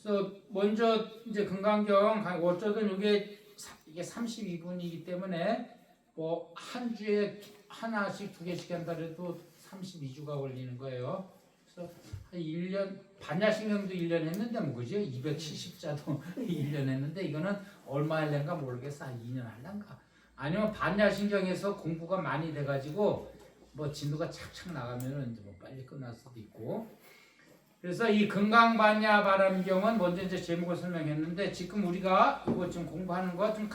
그래서 먼저 이제 금강경 어쩌든 이게 32분이기 때문에 뭐 한 주에 하나씩 두 개씩 한다 해도 32주가 걸리는 거예요. 그래서 한 1년 반야신경도 1년 했는데 뭐 그죠? 270자도 1년 했는데 이거는 얼마 할랜가 모르겠어. 한 2년 할란가. 아니면 반야신경에서 공부가 많이 돼가지고 뭐 진도가 착착 나가면은 이제 뭐 빨리 끝날 수도 있고. 그래서 이 금강반야 바람경은 먼저 이제 제목을 설명했는데 지금 우리가 이거 지금 공부하는 거 좀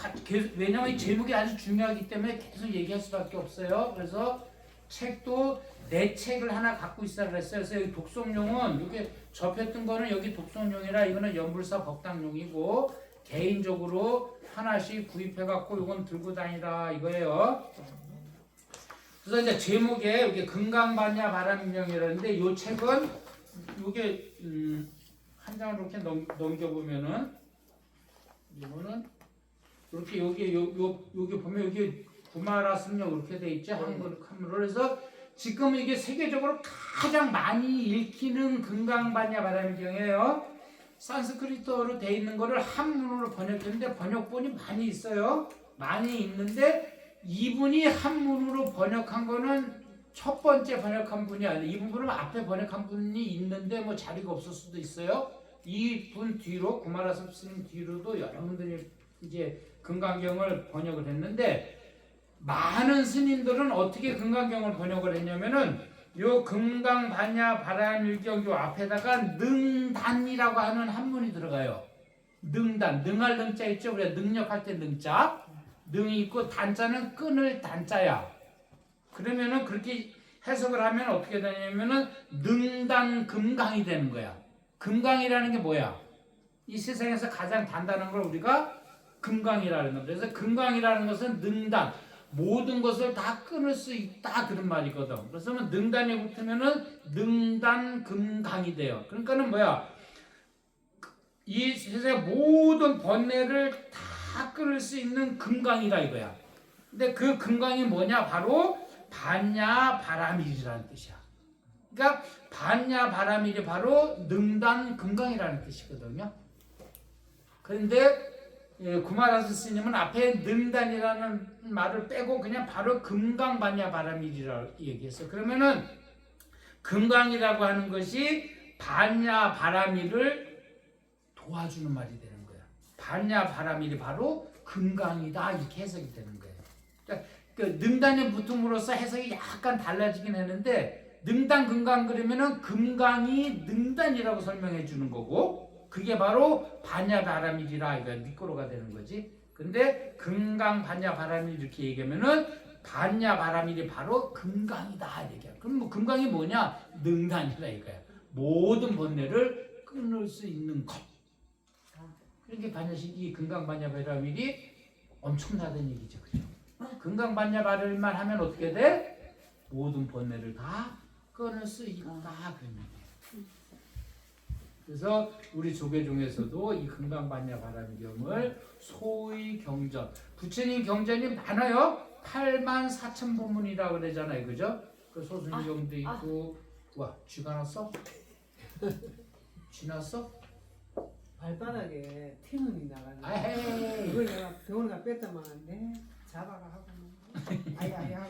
왜냐면 이 제목이 아주 중요하기 때문에 계속 얘기할 수밖에 없어요. 그래서 책도 내 책을 하나 갖고 있으라 그랬어요. 그래서 여기 독송용은 이게 접했던 거는 여기 독송용이라 이거는 연불사 법당용이고 개인적으로 하나씩 구입해 갖고 이건 들고 다니라 이거예요. 그래서 이제 제목에 여기 금강반야 바람경이라는데 이 책은 요게 한 장을 이렇게 넘겨보면은 이거는 이렇게 여기 보면 여기 구마라 승려 이렇게 돼 있죠. 한글로. 그래서 지금 이게 세계적으로 가장 많이 읽히는 금강반야 바람경이에요. 산스크리트어로 돼 있는 거를 한문으로 번역했는데 번역본이 많이 있어요. 많이 있는데 이분이 한문으로 번역한 거는 첫 번째 번역한 분이 아니라 이 부분은 앞에 번역한 분이 있는데 뭐 자리가 없을 수도 있어요. 이 분 뒤로 구마라섭 스님 뒤로도 여러분들이 이제 금강경을 번역을 했는데 많은 스님들은 어떻게 금강경을 번역을 했냐면은 요 금강반야 바람일경 요 앞에다가 능단이라고 하는 한문이 들어가요. 능단, 능할 능자 있죠. 우리가 능력할 때 능자, 능이 있고 단자는 끊을 단자야. 그러면은 그렇게 해석을 하면 어떻게 되냐면은 능단 금강이 되는 거야. 금강이라는 게 뭐야? 이 세상에서 가장 단단한 걸 우리가 금강이라는 거야. 그래서 금강이라는 것은 능단, 모든 것을 다 끊을 수 있다 그런 말이거든. 그래서 능단이 붙으면은 능단 금강이 돼요. 그러니까는 뭐야? 이 세상의 모든 번뇌를 다 끊을 수 있는 금강이다 이거야. 근데 그 금강이 뭐냐? 바로 반야 바람일이라는 뜻이야. 그러니까 반야 바람일이 바로 능단 금강이라는 뜻이거든요. 그런데 구마라스 스님은 앞에 능단이라는 말을 빼고 그냥 바로 금강 반야 바람일이라고 얘기했어. 그러면은 금강이라고 하는 것이 반야 바람일을 도와주는 말이 되는 거야. 반야 바람일이 바로 금강이다 이렇게 해석이 되는 거예요. 그러니까 그 능단에 붙음으로써 해석이 약간 달라지긴 했는데 능단 금강 그러면은 금강이 능단이라고 설명해 주는 거고 그게 바로 반야 바람일이라 이거 미끄러가 되는 거지. 근데 금강 반야 바람일 이렇게 얘기하면은 반야 바람일이 바로 금강이다 얘기야. 그럼 뭐 금강이 뭐냐? 능단이라 이거야. 모든 번뇌를 끊을 수 있는 것. 그러니까 반야식이 금강 반야 바람일이 엄청나다는 얘기죠, 그죠? 금강 반야 바람일만 하면 어떻게 돼? 모든 번뇌를 다 끊을 수 있다 그런 얘기예요. 그래서 우리 조계종에서도 이 금강반야 바람경을 소위 경전, 부처님 경전이 많아요. 84,000본문이라고 그러잖아요, 그죠? 그 소순경도 있고, 와, 쥐가 났어? 쥐 났어? 발바닥에 티눈이 나가는. 아헤이. 그걸 내가 병원 가 뺐더만 네 잡아가 하고. 아야.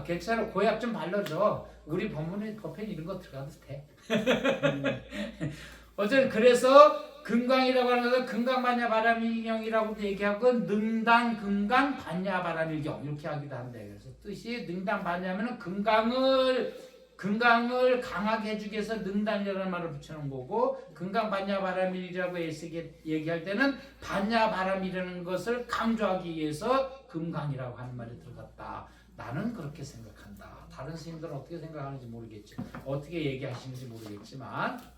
괜찮아. 고약 좀 발라줘. 우리 법에 이런 거 들어가도 돼. 어쨌든 그래서 금강이라고 하는 것은 금강반야 바람일경이라고도 얘기하고 능단 금강 반야 바람일경 이렇게 하기도 한다. 그래서 뜻이 능단 반야면은 금강을 강하게 해주기 위해서 능단이라는 말을 붙여놓은 거고 금강 반야 바람일이라고 얘기할 때는 반야 바람이라는 것을 강조하기 위해서 금강이라고 하는 말이 들어갔다. 나는 그렇게 생각한다. 다른 스님들은 어떻게 생각하는지 모르겠지. 어떻게 얘기하시는지 모르겠지만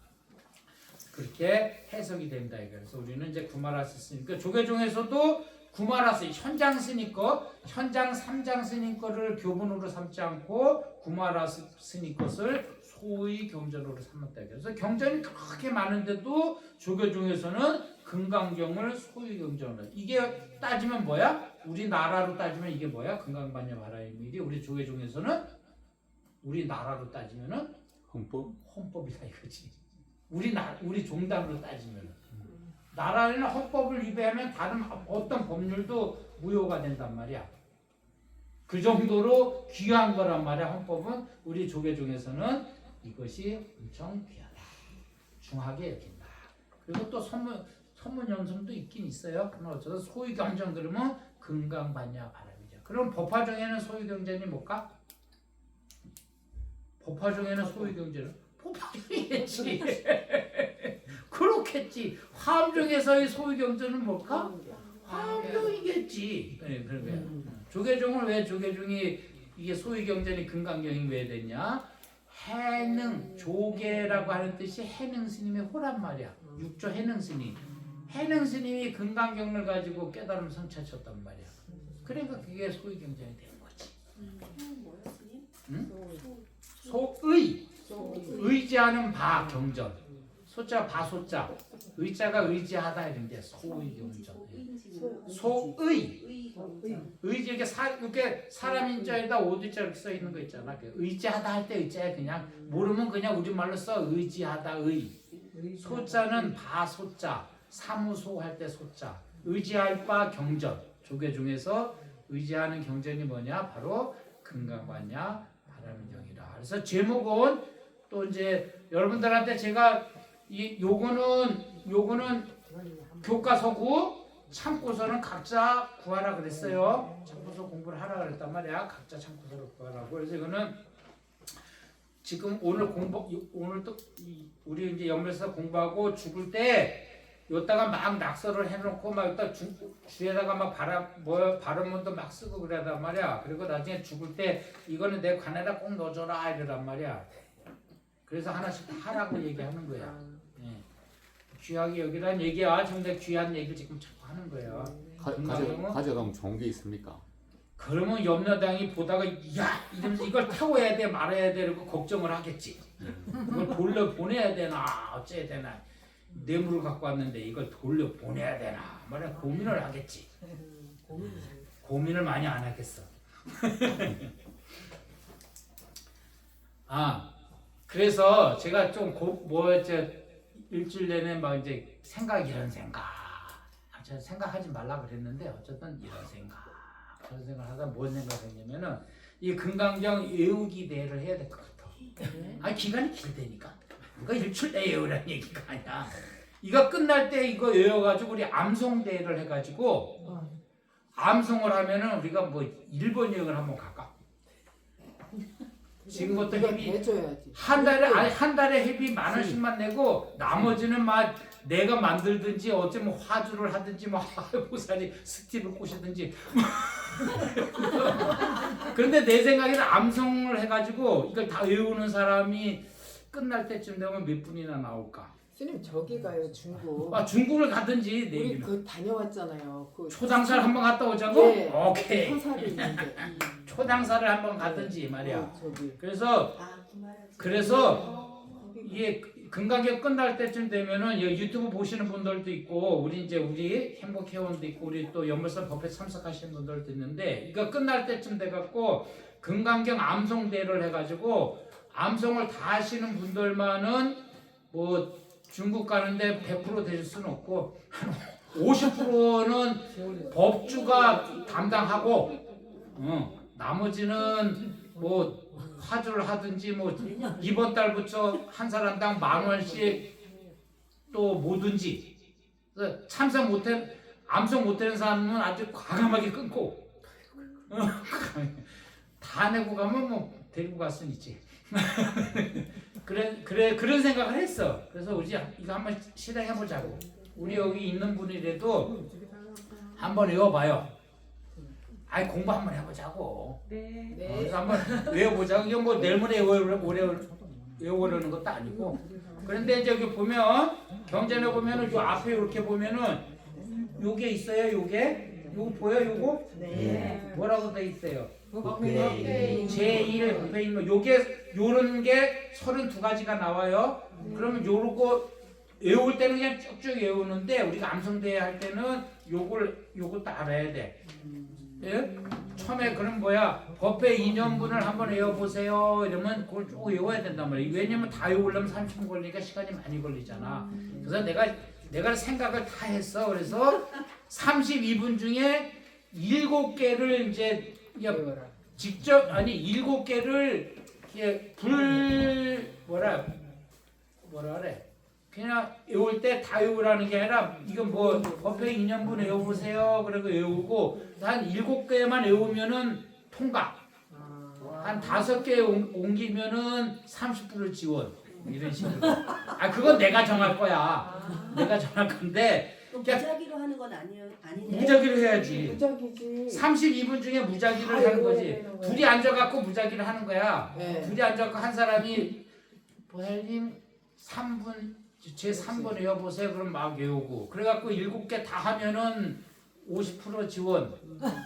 그렇게 해석이 된다. 그래서 우리는 이제 구마라스 스님, 그러니까 조계종에서도 구마라스 현장 스님 거, 현장 3장 스님 거를 교본으로 삼지 않고 구마라스 스님 것을 소위 경전으로 삼았다. 그래서 경전이 그렇게 많은데도 조계종에서는 금강경을 소위 경전으로. 이게 따지면 뭐야? 우리나라로 따지면 이게 뭐야? 금강반야 바람일이 우리 조계종에서는 우리나라로 따지면은 헌법이다 이거지. 우리 종단으로 따지면은. 나라에는 헌법을 위배하면 다른 어떤 법률도 무효가 된단 말이야. 그 정도로 귀한 거란 말이야. 헌법은 우리 조계종에서는 이것이 엄청 귀하다, 중하게 여긴다. 그리고 또 선문 연성도 있긴 있어요. 그러나 어쩌다 소위 경전 들으면 금강반야 바람이죠. 그럼 법화종에는 소위 경전이 뭘까? 법화종에는 소위 경전은 법화종이겠지. 그렇겠지. 화엄종에서의 소위 경전은 뭘까? 화엄종이겠지. 네, 그러게. 조계종을 왜 조계종이 이게 소위 경전이 금강경이 왜 됐냐? 해능 조계라고 하는 뜻이 해능 스님의 호란 말이야. 육조 해능 스님. 해능 스님이 금강경을 가지고 깨달음 성취하셨단 말이야. 그러니까 그게 소위 경전이 된 거지. 응? 소의. 의지하는 바 경전. 소자 바소자. 의자가 의지하다 이런 게 소의 경전. 소의. 의지 이렇게 사람 인자에다 오두자 이렇게 써 있는 거 있잖아. 의지하다 할 때 의자에 그냥 모르면 그냥 우리말로 써 의지하다 의. 소자는 바소자. 사무소 할 때 소자. 의지할 바 경전. 조계 중에서 의지하는 경전이 뭐냐? 바로 금강반야 바람경이라. 그래서 제목은 또 이제 여러분들한테 제가 요거는 교과서고 참고서는 각자 구하라 그랬어요. 참고서 공부를 하라 그랬단 말이야. 각자 참고서를 구하라고. 그래서 이거는 지금 오늘 또 우리 이제 연말에서 공부하고 죽을 때 요다가 막 낙서를 해놓고 막 이따 주에다가 막 발음문도 막 쓰고 그러단 말이야. 그리고 나중에 죽을 때 이거는 내 관에다 꼭 넣어줘라 이러란 말이야. 그래서 하나씩 다 하라고 얘기하는 거야. 예. 귀하게 여기란 얘기야. 정말 귀한 얘기를 지금 자꾸 하는 거예요. 가져가면 좋은 게 있습니까? 그러면 염려당이 보다가 야 이러면서 이걸 태워야 돼 말아야 돼 이러고 걱정을 하겠지. 이걸 돌려 보내야 되나 어째야 되나. 뇌물을 갖고 왔는데 이걸 돌려 보내야 되나 말이야. 고민을 하겠지. 고민을 많이 안 하겠어. 그래서 제가 좀 일주일 내내 막 이제 이런 생각하지 말라 그랬는데 어쨌든 이런 생각을 하다 뭔 생각했냐면은 이 금강경 외우기 대회를 해야 될 것 같아. 기간이 길다니까. 이거 일주일 내에 외우라는 얘기가 아니야. 이거 끝날 때 이거 외워가지고 우리 암송 대회를 해가지고 암송을 하면은 우리가 뭐 일본 여행을 한번 갈까? 지금부터 회비 한 달에 회비 10,000원씩만 내고 나머지는 막 내가 만들든지 어째 뭐 화주를 하든지 뭐 보살이 스티브를 꼬시든지 그런데 내 생각에는 암송을 해가지고 이걸 다 외우는 사람이 끝날 때쯤 되면 몇 분이나 나올까? 스님 저기 가요 중국. 중국을 가든지 우리 내기는. 그 다녀왔잖아요. 그 초당사를 한번 갔다 오자고? 네. 오케이. 서사를 있는데. 초당사를 한번 가든지 말이야. 저기. 그래서 이게 금강경 끝날 때쯤 되면은 유튜브 보시는 분들도 있고 우리 행복회원도 있고 우리 또 연물산 법회 참석하시는 분들도 있는데 이거 끝날 때쯤 돼갖고 금강경 암송대를 해가지고 암송을 다 하시는 분들만은 뭐 중국 가는데 100% 되실 수는 없고 한 50%는 법주가 담당하고 나머지는 뭐 화주를 하든지 뭐 이번 달부터 한 사람당 10,000원씩 또 뭐든지 암송 못하는 사람은 아주 과감하게 끊고 다 내고 가면 뭐 데리고 갈 수는 있지. 그런 생각을 했어. 그래서 우리 이거 한번 실행해 보자고. 우리 여기 있는 분이라도 한번 외워봐요. 공부 한번 해보자고. 네. 그래서 한번 외워보자고. 이거 뭐 내일 모레 외워보려는 것도 아니고. 그런데 이제 여기 보면 경전에 보면은 요 앞에 이렇게 보면은 요게 있어요. 요거 보여? 요거? 네. 뭐라고 돼 있어요? 법회. 제1 법회 있는 요런 게 32가지가 나와요. 그러면 요거 외울 때는 그냥 쭉쭉 외우는데 우리가 암송대회 할 때는 요것도 알아야 돼. 예? 처음에 그럼 법회 인연분을 한번 외워보세요. 이러면 그걸 쭉 외워야 된단 말이에요. 왜냐면 다 외우려면 30분 걸리니까 시간이 많이 걸리잖아. 그래서 내가 내가 생각을 다 했어. 그래서 32분 중에 7개를 이제 외워라. 직접 아니 7개를 뭐라 그래. 그냥 외울 때 다 외우라는 게 아니라 이건 뭐 법회 2년분 외워보세요. 그리고 외우고 한 7개만 외우면은 통과. 한 5개 옮기면은 30% 지원. 이런 식으로. 아 그건 내가 정할 거야. 내가 정할 건데 무작위로 하는 건 아니네. 무작위로 해야지. 무작이지. 32분 중에 무작위를 다 하는 거지. 외워야 되는 거야. 둘이 앉아갖고 무작위를 하는 거야. 네. 둘이 앉아갖고 한 사람이 보살님 3분 제 3분 외워보세요. 그럼 막 외우고 그래갖고 7개 다 하면은 50% 지원.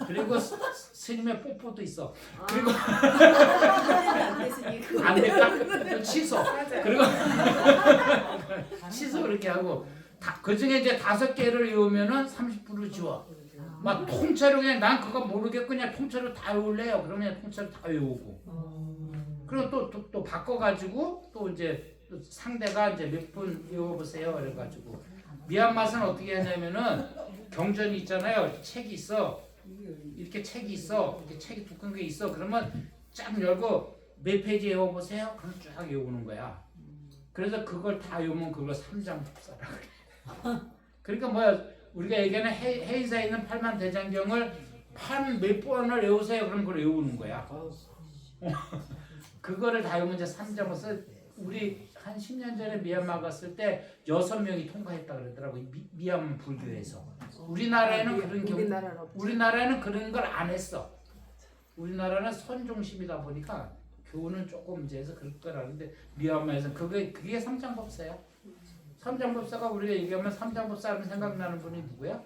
그리고 스님의 뽀뽀도 있어. 그리고 안 됐으니 그 안 될까? 취소. 그리고 취소 그렇게 하고 그 중에 이제 5개를 외우면은 30% 지원. 막 통째로 그냥 난 그거 모르겠고 그냥 통째로 다 외울래요. 그러면 그냥 통째로 다 외우고. 그리고 또 바꿔가지고 또 이제 또 상대가 이제 몇 분 외워보세요. 그래가지고 미얀마는 어떻게 하냐면은 경전이 있잖아요. 책이 있어. 이렇게 책이 있어. 이렇게 책이 두꺼운 게 있어. 그러면 쫙 열고 몇 페이지 외워보세요. 그럼 쫙 외우는 거야. 그래서 그걸 다 외우면 그걸 3장 법사라 그래. 그러니까 뭐야 우리가 얘기하는 해인사에 있는 8만 대장경을 몇 번을 외우세요. 그럼 그걸 외우는 거야. 그거를 다 외우면 이제 3장 법사. 우리 한 10년 전에 미얀마 갔을 때 6명이 통과했다 그러더라고. 미얀마 불교에서. 우리나라에는 그런 경우 우리나라에는 그런 걸 안 했어. 우리나라는 선종심이다 보니까 교훈은 조금 이제 해서 그럴 거라는데 미얀마에서 그게 삼장법사야. 삼장법사가 우리가 얘기하면 삼장법사 하면 생각나는 분이 누구야?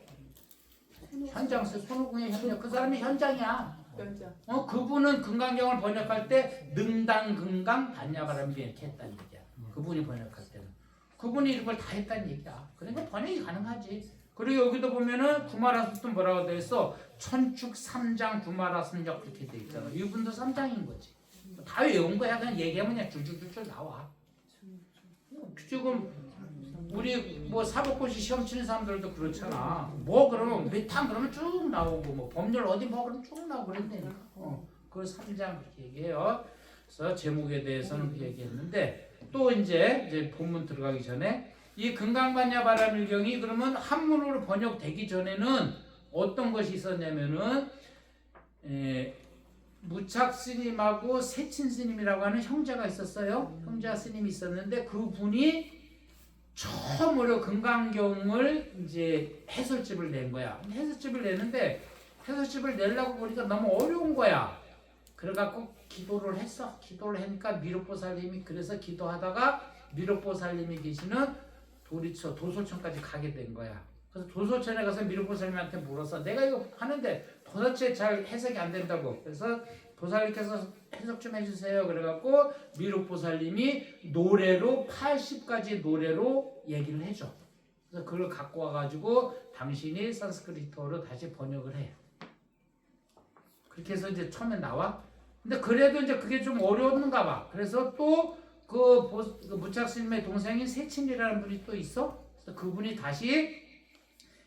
현장서 손오공의 현장. 그 사람이 현장이야. 그분은 금강경을 번역할 때 능당금강 반야바람비 이렇게 했다는 얘기야. 그분이 번역할 때는 그분이 이런 걸 다 했다는 얘기야. 그러니까 번역이 가능하지. 그리고 여기도 보면은 구마라스도 뭐라고 돼 있어? 천축 3장 구마라스역 그렇게 돼 있잖아. 이분도 3장인 거지. 다 외운 거야. 그냥 얘기하면 그냥 줄줄줄줄 나와. 지금 우리 뭐 사법고시 시험 치는 사람들도 그렇잖아. 뭐 그러면 몇탕 그러면 쭉 나오고 뭐 법률 어디 뭐 그러면 쭉 나오고 그런다니까. 그걸 3장 그렇게 얘기해요. 그래서 제목에 대해서는 그렇게 얘기했는데 또 이제 본문 들어가기 전에 이 금강반야바라밀경이 그러면 한문으로 번역되기 전에는 어떤 것이 있었냐면은 무착 스님하고 세친 스님이라고 하는 형제가 있었어요. 형제 스님이 있었는데 그분이 처음으로 금강경을 이제 해설집을 낸 거야. 해설집을 내는데 해설집을 내려고 보니까 너무 어려운 거야. 그래갖고 기도를 했어. 기도를 하니까 미륵보살님이 그래서 기도하다가 미륵보살님이 계시는 도솔천까지 가게 된 거야. 그래서 도솔천에 가서 미륵보살님한테 물어서 내가 이거 하는데 도대체 잘 해석이 안 된다고. 그래서 보살님께서 해석 좀 해주세요. 그래갖고 미륵보살님이 노래로 80가지 노래로 얘기를 해줘. 그래서 그걸 갖고 와가지고 당신이 산스크리트어로 다시 번역을 해. 그렇게 해서 이제 처음에 나와. 근데 그래도 이제 그게 좀 어려웠는가 봐. 그래서 또 그 무착 스님의 동생인 세친이라는 분이 또 있어. 그래서 그분이 다시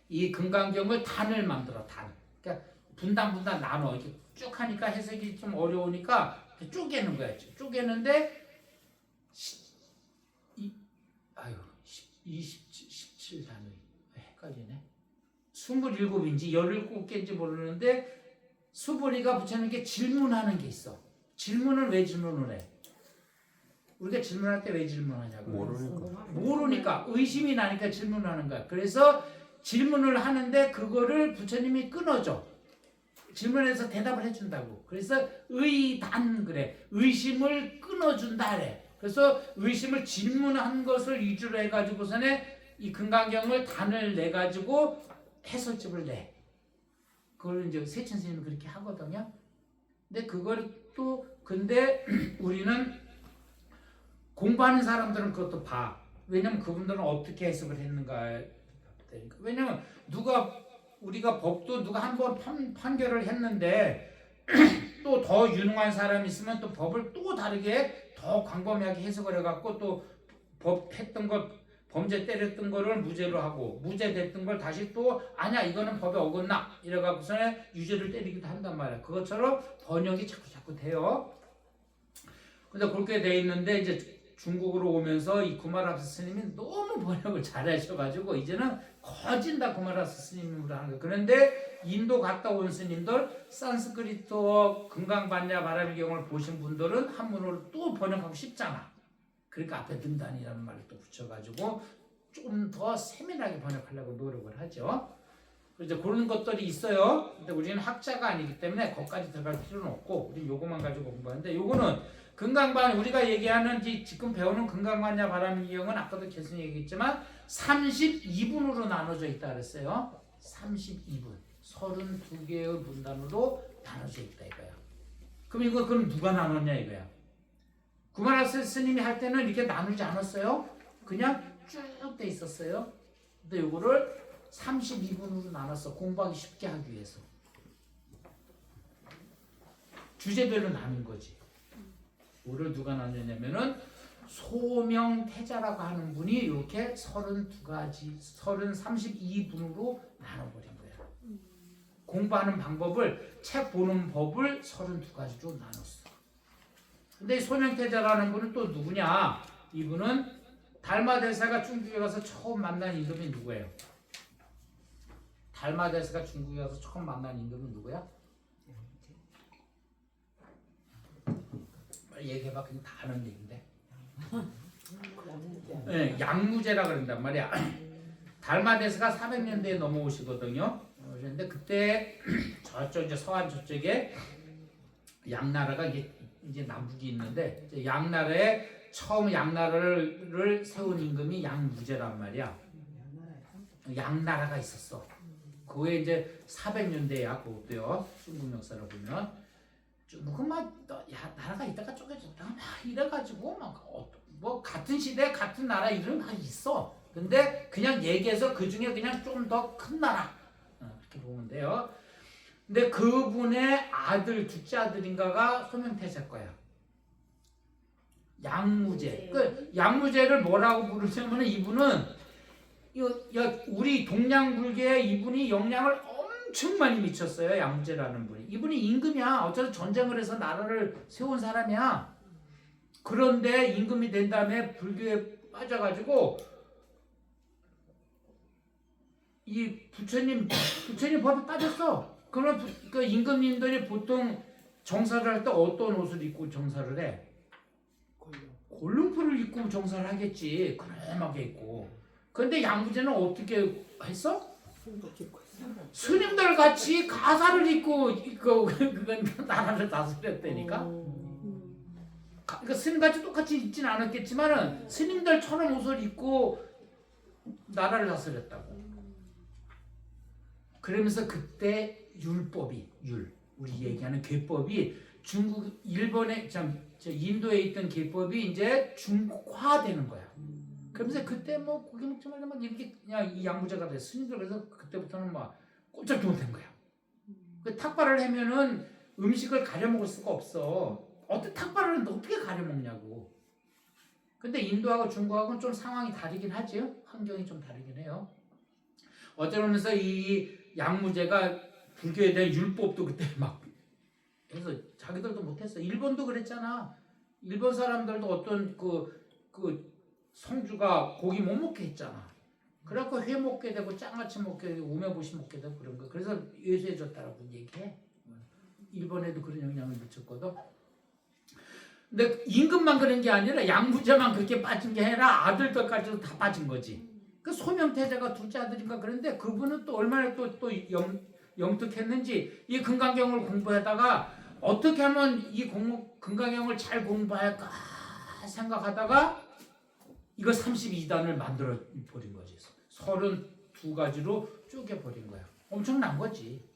이 금강경을 단을 만들어. 단. 그러니까 분단 나눠. 이렇게 쭉 하니까 해석이 좀 어려우니까 쪼개는 거야. 쪼개는데 17단위 헷갈리네. 27인지 17개인지 모르는데 수보리가 붙여놓은 게 질문하는 게 있어. 질문을 왜 질문을 해? 우리가 질문할 때 왜 질문하냐고. 모르니까 의심이 나니까 질문하는 거야. 그래서 질문을 하는데 그거를 부처님이 끊어줘. 질문해서 대답을 해준다고. 그래서 의단 그래. 의심을 끊어준다 그래. 그래서 의심을 질문한 것을 위주로 해가지고서는 이 금강경을 단을 내가지고 해설집을 내. 그걸 이제 세친 스님이 그렇게 하거든요. 근데 그걸 또 근데 우리는 공부하는 사람들은 그것도 봐. 왜냐면 그분들은 어떻게 해석을 했는가. 왜냐면 우리가 법도 누가 한번 판결을 했는데 또 더 유능한 사람이 있으면 또 법을 또 다르게 더 광범위하게 해석을 해갖고 또 법 했던 것 범죄 때렸던 거를 무죄로 하고 무죄 됐던 걸 다시 또 아니야 이거는 법에 어긋나 이래갖고서는 유죄를 때리기도 한단 말이야. 그것처럼 번역이 자꾸 돼요. 근데 그렇게 돼 있는데 이제 중국으로 오면서 이 구마라스 스님이 너무 번역을 잘하셔가지고 이제는 거진 다 구마라스 스님으로 하는 거예요. 그런데 인도 갔다 온 스님들 산스크리트어 금강반야 바라밀경을 보신 분들은 한문으로 또 번역하고 싶잖아. 그러니까 앞에 등단이라는 말을 또 붙여가지고 좀 더 세밀하게 번역하려고 노력을 하죠. 이제 그런 것들이 있어요. 근데 우리는 학자가 아니기 때문에 거기까지 들어갈 필요는 없고 우리 요거만 가지고 공부하는데 요거는 금강반 우리가 얘기하는 지금 배우는 금강반야 바라밀경은 아까도 계속 얘기했지만 32분으로 나눠져 있다 그랬어요. 32분 32개의 분단으로 나눠져 있다 이거야. 그럼 누가 나눴냐 이거야. 구마라스 스님이 할 때는 이렇게 나누지 않았어요. 그냥 쭉 돼 있었어요. 근데 요거를 32분으로 나눴어. 공부하기 쉽게 하기 위해서. 주제별로 나눈 거지. 뭐를 누가 나누냐면은 소명태자라고 하는 분이 이렇게 32가지, 32분으로 나눠버린 거예요. 공부하는 방법을, 책 보는 법을 32가지로 나눴어. 근데 소명태자라는 분은 또 누구냐? 이분은 달마대사가 중국에 가서 처음 만난 임금이 누구예요? 달마대사가 중국에 가서 처음 만난 임금은 누구야? 얘기해봐. 그냥 다 아는 얘기인데. 네, 양무제라 그런단 말이야. 달마대사가 400년대에 넘어오시거든요. 그런데 그때 저쪽 이제 서한 저쪽에 양나라가 이제 남북이 있는데 양나라에 처음 양나라를 세운 임금이 양무제란 말이야. 양나라가 있었어. 그게 이제 400년대야. 그것도요. 중국 역사를 보면 중국은 막 나라가 있다가 쪼개졌다가 막 이래가지고 뭐 같은 시대 같은 나라 이름 막 있어. 근데 그냥 얘기해서 그 중에 그냥 좀 더 큰 나라 이렇게 보면 돼요. 근데 그분의 아들 둘째 아들인가가 소명태자 거야. 양무제. 그 양무제를 뭐라고 부르냐면 이분은 우리 동양불교에 이분이 영향을 엄청 많이 미쳤어요. 양무제라는 분이. 이분이 임금이야. 어쩌다 전쟁을 해서 나라를 세운 사람이야. 그런데 임금이 된 다음에 불교에 빠져가지고 이 부처님 법에 빠졌어. 그러면 그 임금님들이 보통 정사를 할 때 어떤 옷을 입고 정사를 해? 골룸풀을 입고 정사를 하겠지. 그놈하게 입고. 근데 양무제는 어떻게 했어? 스님들 같이 가사를 입고 그건 나라를 다스렸다니까. 그러니까 스님같이 똑같이 입진 않았겠지만은 스님들처럼 옷을 입고 나라를 다스렸다고. 그러면서 그때 율법이 우리 얘기하는 계법이 중국 일본에 인도에 있던 계법이 이제 중국화되는 거야. 그러면서 그때 뭐 고기 먹지 말라 막 이렇게 그냥 이 양무제가 돼. 스님들 그래서 그때부터는 막 꼼짝 못한 거야. 그 탁발을 하면은 음식을 가려 먹을 수가 없어. 어떻게 탁발을 어떻게 가려 먹냐고. 근데 인도하고 중국하고는 좀 상황이 다르긴 하죠. 환경이 좀 다르긴 해요. 어쩌면서 이 양무제가 불교에 대한 율법도 그때 막 해서 자기들도 못했어. 일본도 그랬잖아. 일본 사람들도 어떤 그 성주가 고기 못 먹게 했잖아. 그래갖고 회 먹게 되고 짱같이 먹게 되고 우메보시 먹게 되고 그런 거. 그래서 예수해줬다라고 얘기해. 일본에도 그런 영향을 미쳤거든. 근데 임금만 그런 게 아니라 양무제만 그렇게 빠진 게 아니라 아들들까지도 다 빠진 거지. 그 소명태자가 둘째 아들인가 그런데 그분은 또 얼마나 또 영특했는지 이 금강경을 공부하다가 어떻게 하면 이 금강경을 잘 공부할까 생각하다가 이거 32단을 만들어 버린 거지. 32가지로 쪼개버린 거야. 엄청난 거지.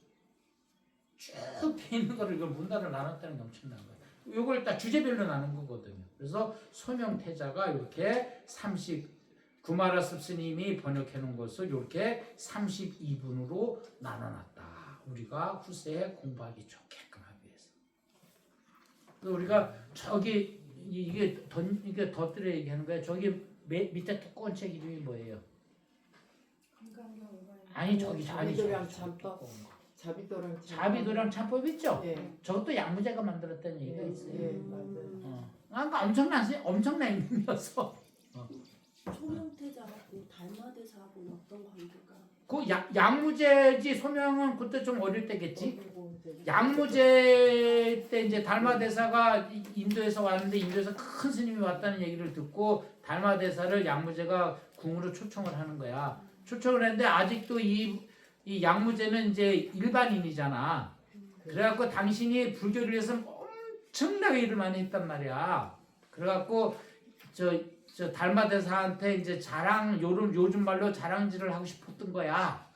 쭉 돼 있는 거를 이걸 문단을 나눴다는 게 엄청난 거야. 이걸 딱 주제별로 나눈 거거든요. 그래서 소명태자가 이렇게 구마라스 스님이 번역해 놓은 것을 이렇게 32분으로 나눠놨다. 우리가 후세에 공부하기 좋게끔 하기 위해서. 우리가 저기 이게 덧들여 얘기하는 거야. 저기 밑에 두꺼운 책 이름이 뭐예요? 아니 저기 자비도랑 참법. 자비도랑 자비도랑 참법 있죠? 예. 저것도 양무제가 만들었다는 얘기가 있어요. 예, 맞아요. 그러니까 엄청난 인물이었어. 소명태자하고 달마대사하고는 어떤 관계가? 그 양무제지 소명은 그때 좀 어릴 때겠지. 그리고 이제 양무제 때 이제 달마대사가 인도에서 왔는데 인도에서 큰 스님이 왔다는 얘기를 듣고 달마대사를 양무제가 궁으로 초청을 하는 거야. 초청을 했는데 아직도 이 양무제는 이제 일반인이잖아. 그래갖고 당신이 불교를 위해서 엄청나게 일을 많이 했단 말이야. 그래갖고 저 달마대사한테 이제 요즘 말로 자랑질을 하고 싶었던 거야.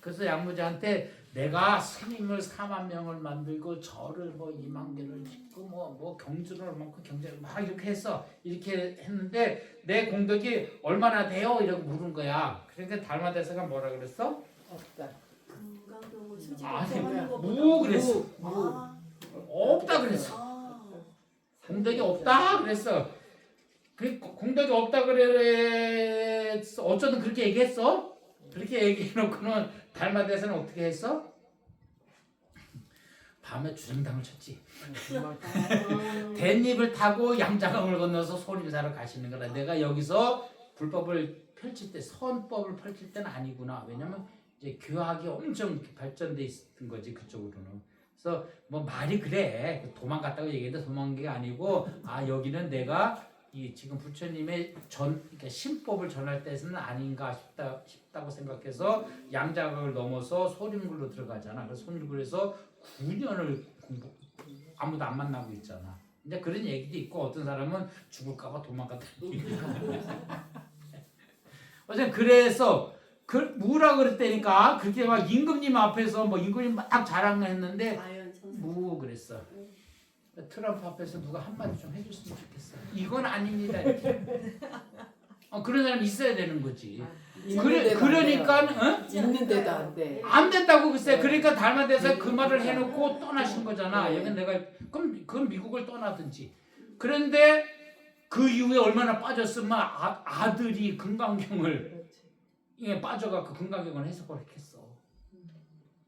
그래서 양무제한테 내가 스님을 4만 명을 만들고 절을 뭐 2만 개를 짓고 뭐 경주를 먹고 경제를 막 이렇게 했어. 이렇게 했는데 내 공덕이 얼마나 돼요? 이러고 물은 거야. 그러니까 달마대사가 뭐라 그랬어? 없다. 금강경을 수직 아니, 하는 것보다 무 그랬어. 아, 없다 그랬어. 아, 공덕이 없다 그랬어. 그 공덕이 없다 그랬어. 어쩌든 그렇게 얘기했어. 그렇게 얘기해놓고는 달마대사는 어떻게 했어? 밤에 주정당을 쳤지. 댄잎을 타고 양자강을 건너서 소림사로 가시는 거라. 내가 여기서 불법을 펼칠 때 선법을 펼칠 때는 아니구나. 왜냐면 이제 교학이 엄청 발전돼 있던 거지 그쪽으로는. 그래서 뭐 말이 그래 도망갔다고 얘기했는데 도망간 게 아니고 여기는 내가 이 지금 부처님의 그러니까 신법을 전할 때는 아닌가 싶다고 생각해서 양자각을 넘어서 소림굴로 들어가잖아. 그래서 소림굴에서 9년을 아무도 안 만나고 있잖아. 이제 그런 얘기도 있고 어떤 사람은 죽을까봐 도망갔다는 얘기도 있고. 어쨌든 그래서 뭐라 그랬다니까 그렇게 막 임금님 앞에서 뭐 임금님 막 자랑했는데 아연 선생. 뭐 그랬어. 트럼프 앞에서 누가 한마디 좀 해줬으면 좋겠어. 이건 아닙니다. 이렇게. 그런 사람이 있어야 되는 거지. 그러니까 있는 데도 안 돼. 안 됐다고 글쎄. 그러니까 달마대사 그 말을 해놓고 떠나신 거잖아. 여기 내가 그럼 미국을 떠나든지. 그런데 그 이후에 얼마나 빠졌으면 아들이 금강경을 빠져갖고 금강경을 해석을 했겠어.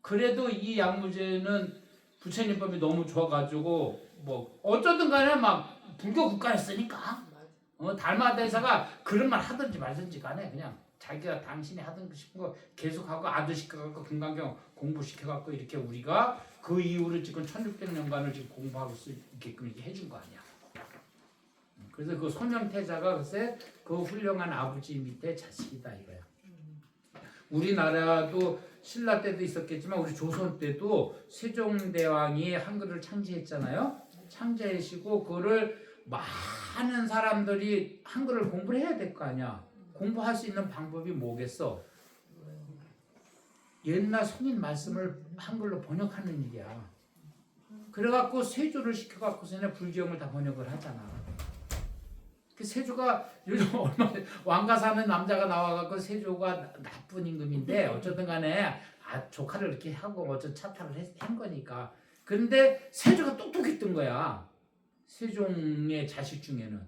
그래도 이 양무제는 부처님법이 너무 좋아가지고 뭐 어쩌든 간에 막 불교 국가였으니까 달마대사가 그런 말 하든지 말든지 간에 그냥 자기가 당신이 하던 싶은 거 계속하고 아들 시켜갖고 금강경 공부시켜갖고 이렇게 우리가 그 이후로 지금 1600년간을 지금 공부하고 수 있게끔 이렇게 해준 거 아니야. 그래서 그 소명태자가 글쎄 그 훌륭한 아버지 밑에 자식이다 이거야. 우리나라도 신라 때도 있었겠지만 우리 조선 때도 세종대왕이 한글을 창제했잖아요. 창제하시고 그거를 많은 사람들이 한글을 공부를 해야 될 거 아니야. 공부할 수 있는 방법이 뭐겠어? 옛날 성인 말씀을 한글로 번역하는 일이야. 그래갖고 세조를 시켜갖고서는 불경을 다 번역을 하잖아. 그 세조가 요즘 얼마 왕가 사는 남자가 나와갖고 세조가 나쁜 임금인데 어쨌든 간에 조카를 이렇게 하고 어쨌든 차탈을 한 거니까. 그런데 세조가 똑똑했던 거야. 세종의 자식 중에는.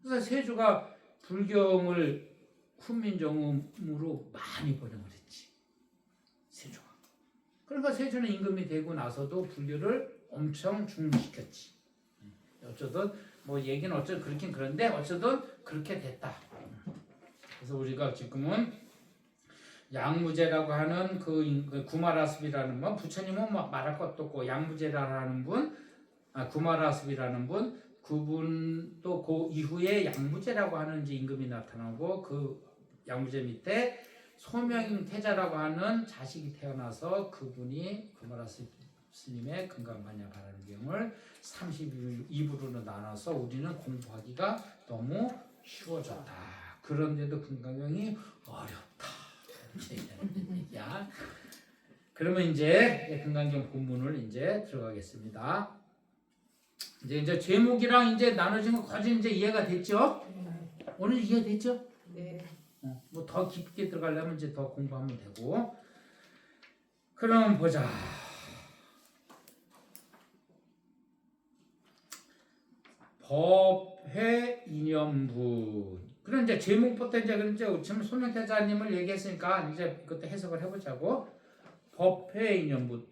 그래서 세조가 불경을 훈민정음으로 많이 번역을 했지. 세조가. 그러니까 세조는 임금이 되고 나서도 불교를 엄청 중시켰지. 어쩌든 뭐 얘기는 어쩌든 그렇긴 그런데 어쩌든 그렇게 됐다. 그래서 우리가 지금은 양무제라고 하는 그 구마라습이라는 분, 부처님은 말할 것도 없고 양무제라는 분, 구마라습이라는 분, 그분도 그 이후에 양무제라고 하는 이제 임금이 나타나고 그 양무제 밑에 소명태자라고 하는 자식이 태어나서 그분이 구마라습 스님의 금강반야 바라는경을 32부로 나눠서 우리는 공부하기가 너무 쉬워졌다. 그런데도 금강경이 어렵다. 야, 그러면 이제 금강경 본문을 이제 들어가겠습니다. 이제 제목이랑 이제 나눠진 거 거의 이제 이해가 됐죠? 오늘 이해됐죠? 네. 뭐 더 깊게 들어가려면 이제 더 공부하면 되고. 그럼 보자. 법회 이념분 그럼 이제 제목부터 이제 지금 소명태자님을 얘기했으니까 이제 그때 해석을 해보자고. 법회 인연부.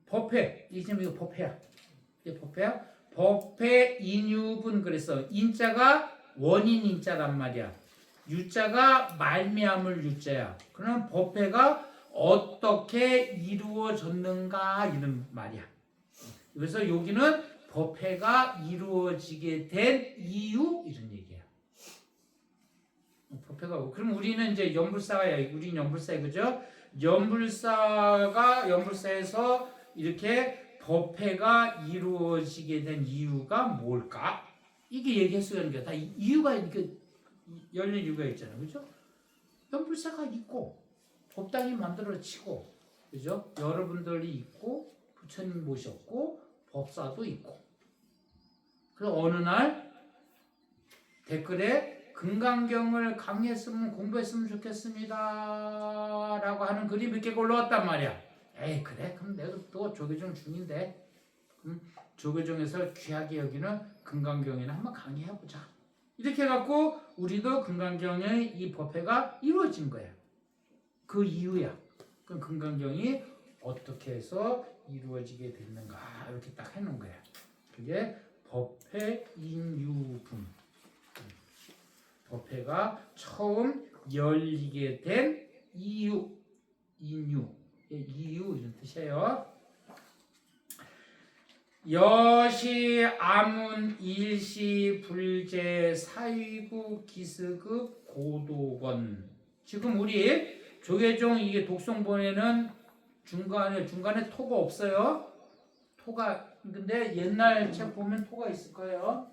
법회 이 지금 이거 법회야. 이게 법회야. 법회 인유분 그랬어. 인자가 원인 인자란 말이야. 유자가 말미암을 유자야. 그럼 법회가 어떻게 이루어졌는가 이런 말이야. 그래서 여기는 법회가 이루어지게 된 이유 이런 얘기야. 법회가 그럼 우리는 이제 연불사야. 우리는 연불사야, 그죠? 연불사에서 이렇게 법회가 이루어지게 된 이유가 뭘까? 이게 얘기할 수 있는 게 다 이유가 이렇게 열린 이유가 있잖아, 그죠? 연불사가 있고 법당이 만들어지고, 그죠? 여러분들이 있고 부처님 모셨고 법사도 있고. 그래서 어느 날 댓글에 금강경을 강의했으면 공부했으면 좋겠습니다 라고 하는 글이 몇 개가 올라왔단 말이야. 에이 그래? 그럼 내가 또 조계종 중인데 조계종에서 귀하게 여기는 금강경이나 한번 강의해보자. 이렇게 해갖고 우리도 금강경의 이 법회가 이루어진 거야. 그 이유야. 그럼 금강경이 어떻게 해서 이루어지게 됐는가 이렇게 딱 해놓은 거야. 그게 법회 인유분. 법회가 처음 열리게 된 이유, 인유, 이유 이런 뜻이에요. 여시, 아문, 일시, 불제, 사위국, 기스급, 고도건. 지금 우리 조계종 이게 독송본에는 중간에 토가 없어요. 토가 근데 옛날 책 보면 토가 있을 거예요.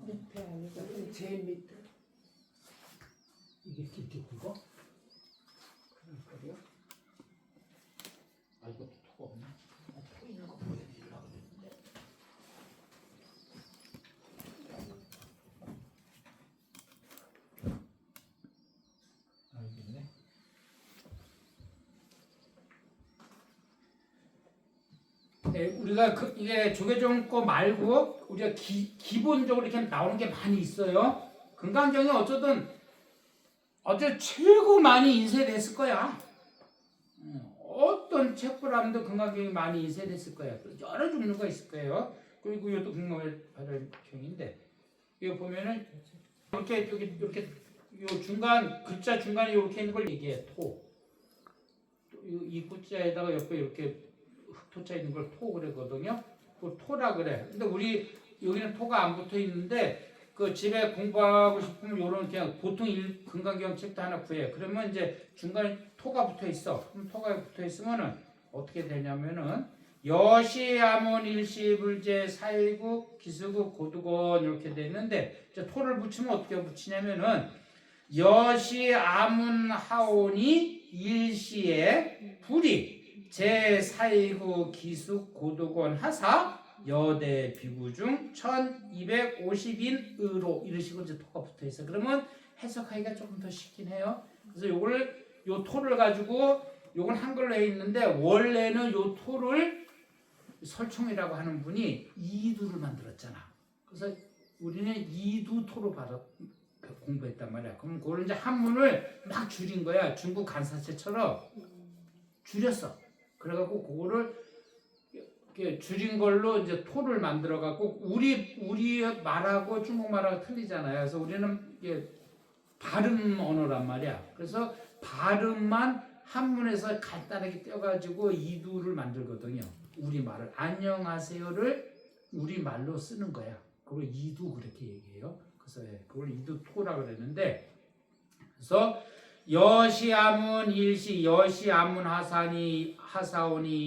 밑에 아니고 제일 밑에. 이게 이렇게 굵어? 그래요? 아 이것도 토가 없네. 토 있는 거 보여드리려고 그랬는데. 아 여기 있네. 네, 우리가 이게 조계종 거 말고 우리가 기본적으로 이렇게 나오는 게 많이 있어요. 금강경이 어쩌든 최고 많이 인쇄됐을 거야. 어떤 책보람도 금강경이 많이 인쇄됐을 거야. 여러 종류가 있을 거예요. 그리고 이것도 금강경인데 이거 보면은 이렇게 요 중간 글자 중간에 이렇게 있는 걸 얘기해. 토. 이 글자에다가 옆에 이렇게 흑토자 있는 걸 토 그러거든요. 그 토라 그래. 근데 우리 여기는 토가 안 붙어 있는데 그 집에 공부하고 싶으면 요런 그냥 보통 금강경 책도 하나 구해. 그러면 이제 중간에 토가 붙어 있어. 그럼 토가 붙어 있으면은 어떻게 되냐면은 여시, 아문, 일시, 불제, 사위국, 기수국, 고두건 이렇게 돼 있는데 이제 토를 붙이면 어떻게 붙이냐면은 여시, 아문, 하온이 일시에 불이 제4위국 기숙 고도권 하사 여대 비구 중 1250인으로 이런 식으로 이제 토가 붙어 있어. 그러면 해석하기가 조금 더 쉽긴 해요. 그래서 요 토를 가지고 요건 한글로 해 있는데 원래는 요 토를 설총이라고 하는 분이 이두를 만들었잖아. 그래서 우리는 이두 토로 공부했단 말이야. 그럼 그걸 이제 한문을 막 줄인 거야. 중국 간사체처럼 줄였어. 그래갖고 그거를 이렇게 줄인 걸로 이제 토를 만들어갖고 우리 말하고 중국 말하고 틀리잖아요. 그래서 우리는 이게 발음 언어란 말이야. 그래서 발음만 한문에서 간단하게 떼어가지고 이두를 만들거든요. 우리 말을 안녕하세요를 우리 말로 쓰는 거야. 그걸 이두 그렇게 얘기해요. 그래서 그걸 이두토라 그랬는데, 그래서 여시아문 일시 여시아문 하사오니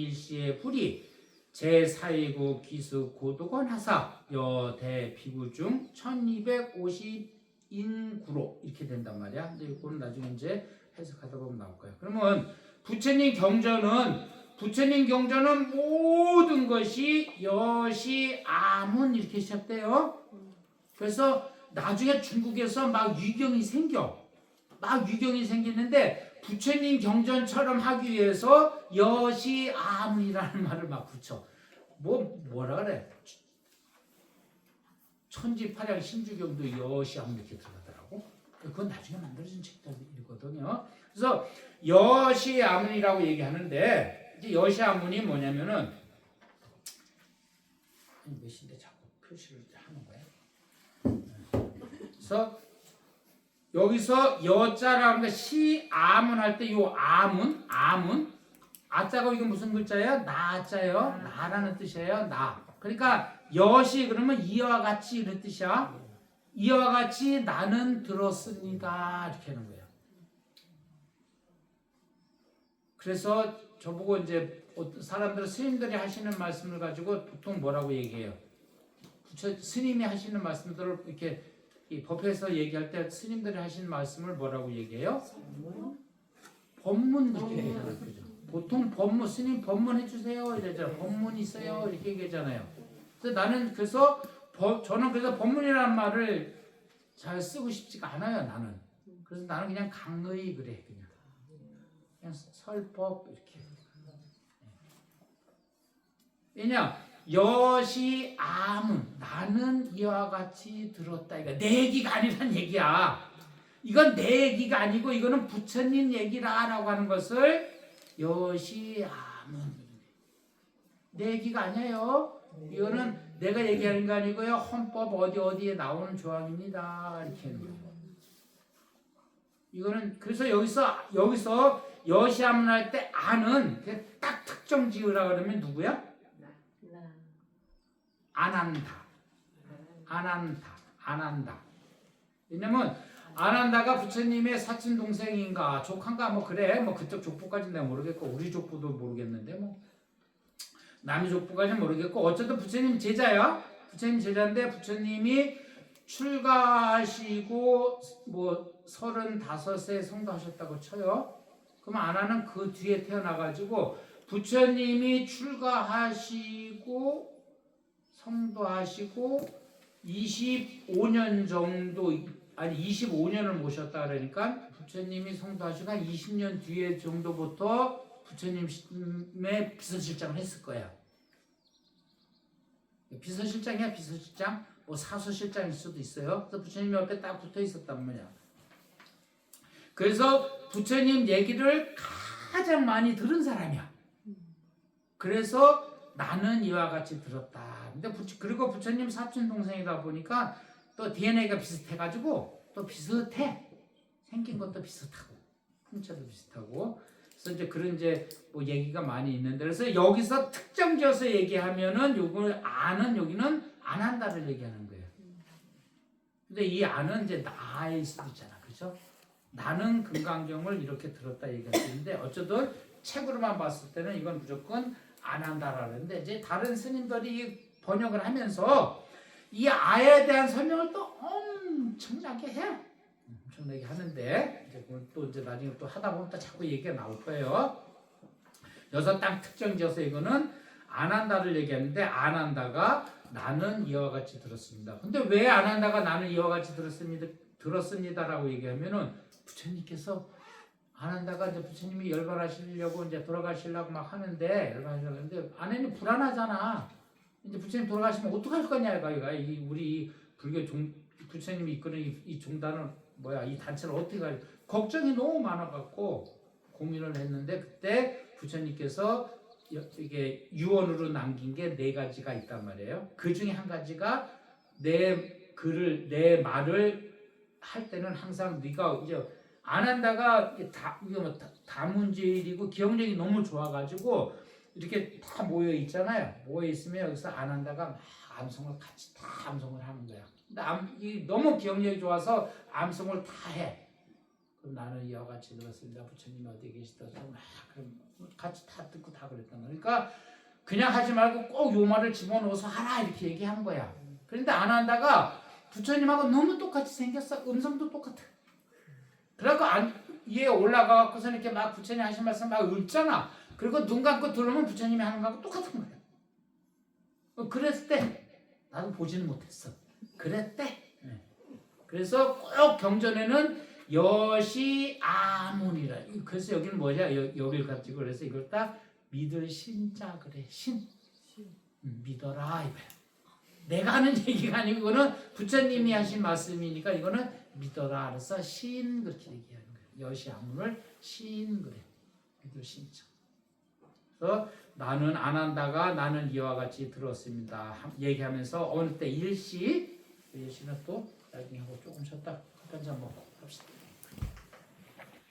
일시의 불이 제4위국 기수 고도건 하사 여대 비구 중 1250인구로 이렇게 된단 말이야. 근데 이거는 나중에 이제 해석하다 보면 나올 거야. 그러면 부처님 경전은 모든 것이 여시아문 이렇게 시작돼요. 그래서 나중에 중국에서 막 유경이 생겨. 막 유경이 생기는데 부처님 경전처럼 하기 위해서 여시아문이라는 말을 막 붙여. 뭐라 그래? 천지팔약 신주경도 여시아문 이렇게 들어가더라고. 그건 나중에 만들어진 책들이거든요. 그래서 여시아문이라고 얘기하는데 이제 여시아문이 뭐냐면은 몇인데 자꾸 표시를 하는 거야. 그래서 여기서 여자라는 게 시아문 할 때 요 아문 아자가 이게 무슨 글자예요? 나자예요. 나라는 뜻이에요. 나. 그러니까 여시 그러면 이와 같이 이런 뜻이야. 이와 같이 나는 들었습니다. 이렇게 하는 거예요. 그래서 저보고 이제 사람들은 스님들이 하시는 말씀을 가지고 보통 뭐라고 얘기해요? 스님이 하시는 말씀들을 이렇게 이 법에서 얘기할 때 스님들이 하시는 말씀을 뭐라고 얘기해요? 법문 이렇게 얘기하죠. 보통 법문 스님 법문 해주세요 이러잖아요. 법문 있어요 이렇게 얘기하잖아요. 그래서 저는 그래서 법문이라는 말을 잘 쓰고 싶지가 않아요. 나는 그래서 나는 그냥 강의 그래 그냥 설법 이렇게. 왜냐 여시아문 나는 이와 같이 들었다. 이거 내 얘기가 아니란 얘기야. 이건 내 얘기가 아니고 이거는 부처님 얘기라라고 하는 것을 여시아문 내 얘기가 아니에요. 이거는 내가 얘기하는 거 아니고요. 헌법 어디에 나오는 조항입니다. 이렇게 하는 거예요. 이거는 그래서 여기서 여시아문 할 때 아는 딱 특정 지으라 그러면 누구야? 안한다. 왜냐면 안한다가 부처님의 사촌 동생인가 조카인가 뭐 그래. 뭐 그쪽 족보까지는 내가 모르겠고 우리 족보도 모르겠는데 뭐 남의 족보까지는 모르겠고 어쨌든 부처님 제자야. 부처님 제자인데 부처님이 출가하시고 뭐 35세 성도하셨다고 쳐요. 그럼 안하는 그 뒤에 태어나가지고 부처님이 출가하시고 성도하시고 25년 정도 아니 25년을 모셨다 그러니까 부처님이 성도하시고 한 20년 뒤에 정도부터 부처님의 비서실장을 했을 거야. 비서실장이야 비서실장 뭐 사수실장일 수도 있어요. 그래서 부처님 옆에 딱 붙어 있었단 말이야. 그래서 부처님 얘기를 가장 많이 들은 사람이야. 그래서 나는 이와 같이 들었다. 근데 그리고 부처님 사촌 동생이다 보니까 또 DNA가 비슷해가지고 또 비슷해. 생긴 것도 비슷하고 풍차도 비슷하고. 그래서 이제 그런 뭐 얘기가 많이 있는데 그래서 여기서 특정지어서 얘기하면은 요걸 아는 여기는 안 한다를 얘기하는 거예요. 근데 이 아는 이제 나일 수도 있잖아, 그렇죠? 나는 금강경을 이렇게 들었다 얘기할 수 있는데 어쩌든 책으로만 봤을 때는 이건 무조건 안 한다라는데 이제 다른 스님들이 번역을 하면서 이 아에 대한 설명을 또 엄청나게 해. 엄청나게 하는데 이제 그걸 또 이제 나중에 또 하다 보면 또 자꾸 얘기가 나올 거예요. 여기서 딱 특정지어서 이거는 안 한다를 얘기하는데 안 한다가 나는 이와 같이 들었습니다. 근데 왜 안 한다가 나는 이와 같이 들었습니다라고 얘기하면은 부처님께서 안 한다가 이제 부처님이 열반하시려고 이제 돌아가시려고 막 하는데 열반하시려고 하는데 아내는 불안하잖아. 이제 부처님 돌아가시면 어떡할 거냐 이거 우리 불교 부처님이 이끄는 이 종단은 이 단체를 어떻게 할 걱정이 너무 많아갖고 고민을 했는데 그때 부처님께서 이게 유언으로 남긴 게 4가지가 있단 말이에요. 그 중에 한 가지가 내 말을 할 때는 항상 네가 이제 안 한다가 다문제일이고 기억력이 너무 좋아가지고 이렇게 다 모여 있잖아요. 모여 있으면 여기서 안 한다가 막 암송을 같이 다 암송을 하는 거야. 근데 너무 기억력이 좋아서 암송을 다 해. 그럼 나는 이와 같이 들었습니다. 부처님 어디 계시다. 막 그럼 같이 다 듣고 다 그랬단 말이야. 그러니까 그냥 하지 말고 꼭 요 말을 집어넣어서 하라 이렇게 얘기한 거야. 그런데 안 한다가 부처님하고 너무 똑같이 생겼어. 음성도 똑같아. 그래갖고 위에 올라가갖고서 이렇게 막 부처님 하신 말씀 막 읽잖아. 그리고 눈 감고 들으면 부처님이 하는 거하고 똑같은 거야. 그랬을 때 나도 보지는 못했어. 그랬대. 그래서 꼭 경전에는 여시 아문이라. 그래서 여기는 뭐냐? 여기를 가지고 그래서 이걸 딱 믿을 신자 그래. 신. 믿어라 이거야. 내가 하는 얘기가 아니고 이거는 부처님이 하신 말씀이니까 이거는 믿어라. 그래서 신 그렇게 얘기하는 거예요. 여시 아문을 신 그래. 믿을 신자. 그래서 나는 안 한다가 나는 이와 같이 들었습니다. 얘기하면서 어느 때 일시는 또 나중에 하고 조금 쉬었다 한잔 먹고 합시다.